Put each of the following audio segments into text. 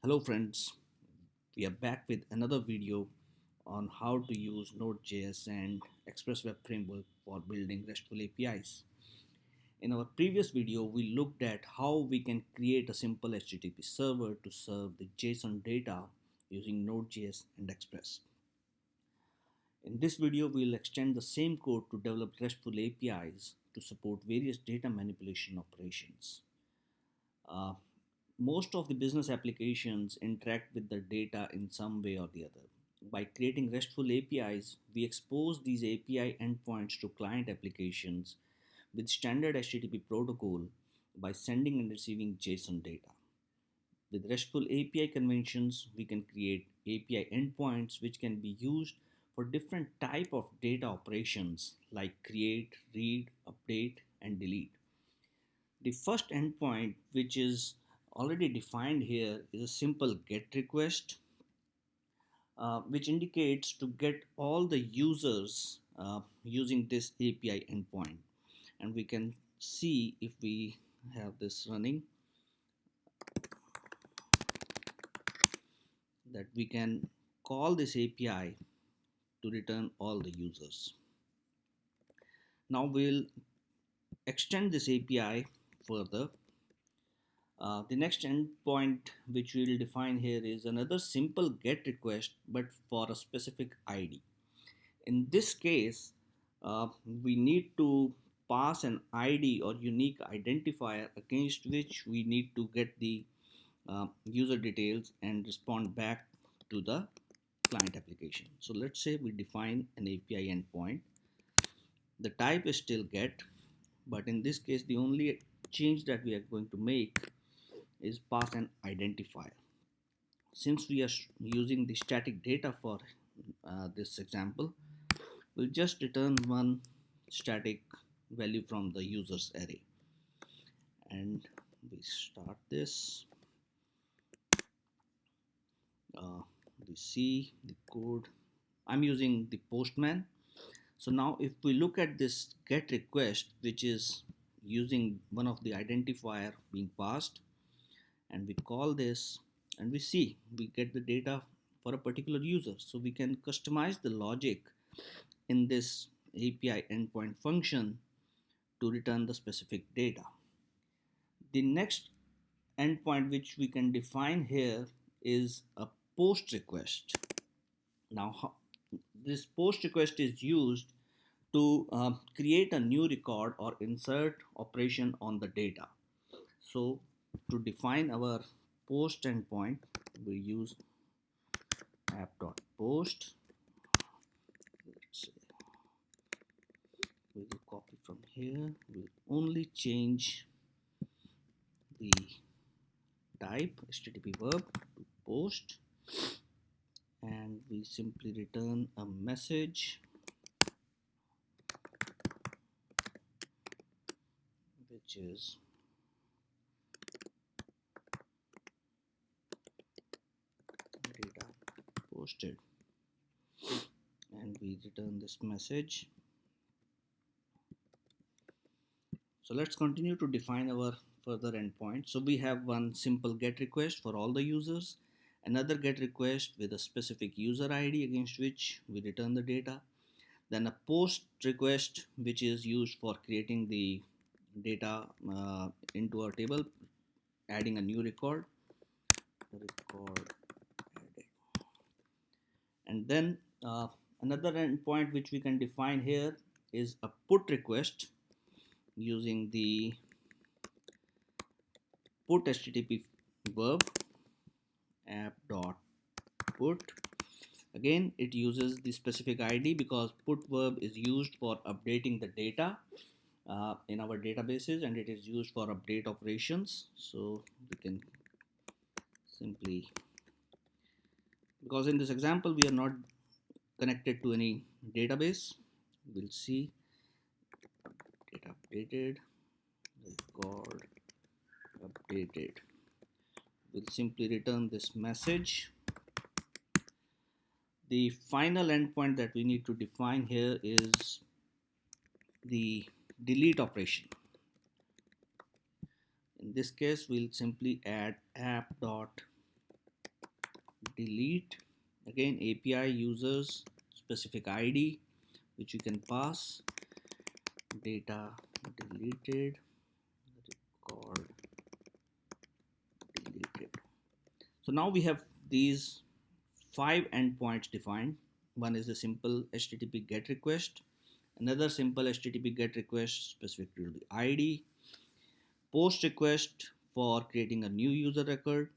Hello friends, we are back with another video on how to use nodejs and Express Web Framework for building RESTful APIs. In our previous video, we looked at how we can create a simple HTTP server to serve the JSON data using nodejs and Express. In this video, we will extend the same code to develop RESTful APIs to support various data manipulation operations. Uh, Most of the business applications interact with the data in some way or the other. By creating RESTful APIs, we expose these API endpoints to client applications with standard HTTP protocol by sending and receiving JSON data. With RESTful API conventions, we can create API endpoints which can be used for different type of data operations like create, read, update, and delete. The first endpoint, which is already defined here, is a simple GET request, which indicates to get all the users using this API endpoint. And we can see if we have this running that we can call this API to return all the users. Now we'll extend this API further. The next endpoint which we will define here is another simple GET request but for a specific ID. In this case, we need to pass an ID or unique identifier against which we need to get the user details and respond back to the client application. So let's say we define an API endpoint. The type is still GET, but in this case the only change that we are going to make is pass an identifier. Since we are using the static data for this example, we'll just return one static value from the users array. And we start this. We see the code. I'm using the Postman. So now if we look at this GET request, which is using one of the identifier being passed, and we call this and we see we get the data for a particular user. So we can customize the logic in this API endpoint function to return the specific data. The next endpoint which we can define here is a post request. Now this post request is used to create a new record or insert operation on the data. So to define our post endpoint, we use app.post. Let's say we will copy from here. We'll only change the type HTTP verb to post, and we simply return a message which is data posted, and we return this message. So let's continue to define our further endpoint. So we have one simple GET request for all the users, another GET request with a specific user ID against which we return the data, then a post request which is used for creating the data into our table, adding a new record added. And then another endpoint which we can define here is a put request using the put HTTP verb app.put. Again, it uses the specific ID because put verb is used for updating the data in our databases, and it is used for update operations. So we can simply, because in this example we are not connected to any database, we'll see data updated, record updated. We'll simply return this message. The final endpoint that we need to define here is the delete operation. In this case, we'll simply add app.delete delete. Again, API users specific ID which you can pass. Data deleted, record deleted. So now we have these 5 endpoints defined. One is a simple HTTP GET request, another simple HTTP GET request specific to the ID, post request for creating a new user record,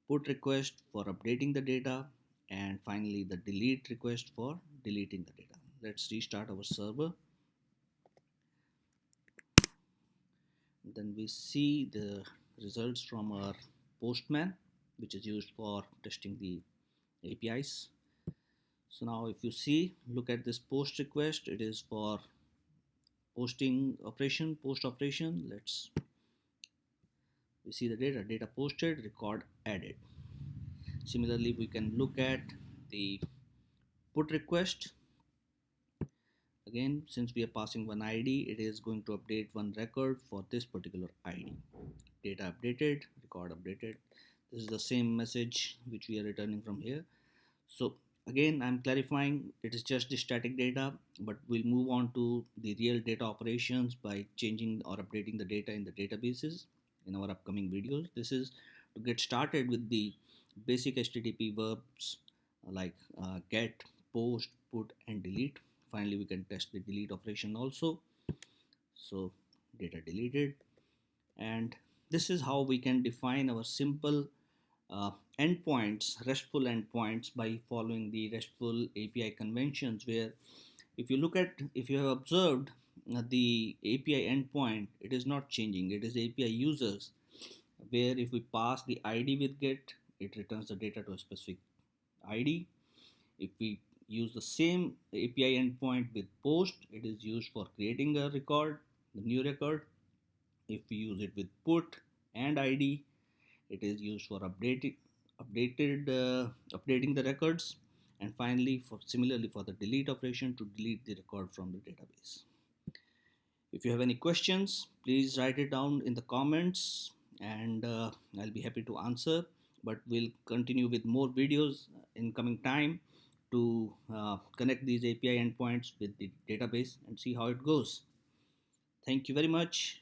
put request for updating the data, and finally the delete request for deleting the data. Let's restart our server. Then we see the results from our postman, which is used for testing the APIs. So now if you see, look at this post request, it is for posting operation, post operation. Let's we see the data posted, record added. Similarly, we can look at the put request. Again, since we are passing one ID, it is going to update one record for this particular ID. Data updated, record updated. This is the same message which we are returning from here. So again, I'm clarifying it is just the static data, but we'll move on to the real data operations by changing or updating the data in the databases in our upcoming videos. This is to get started with the basic HTTP verbs like get, post, put, and delete. Finally, we can test the delete operation also. So data deleted, and this is how we can define our simple uh, endpoints, RESTful endpoints, by following the RESTful API conventions. Where if you have observed the API endpoint, it is not changing. It is API users. Where if we pass the ID with get, it returns the data to a specific ID. If we use the same API endpoint with post, it is used for creating a record, the new record. If we use it with put and ID, it is used for updating the records, and finally for similarly for the delete operation to delete the record from the database. If you have any questions, please write it down in the comments, and I'll be happy to answer. But we'll continue with more videos in coming time to connect these API endpoints with the database and see how it goes. Thank you very much.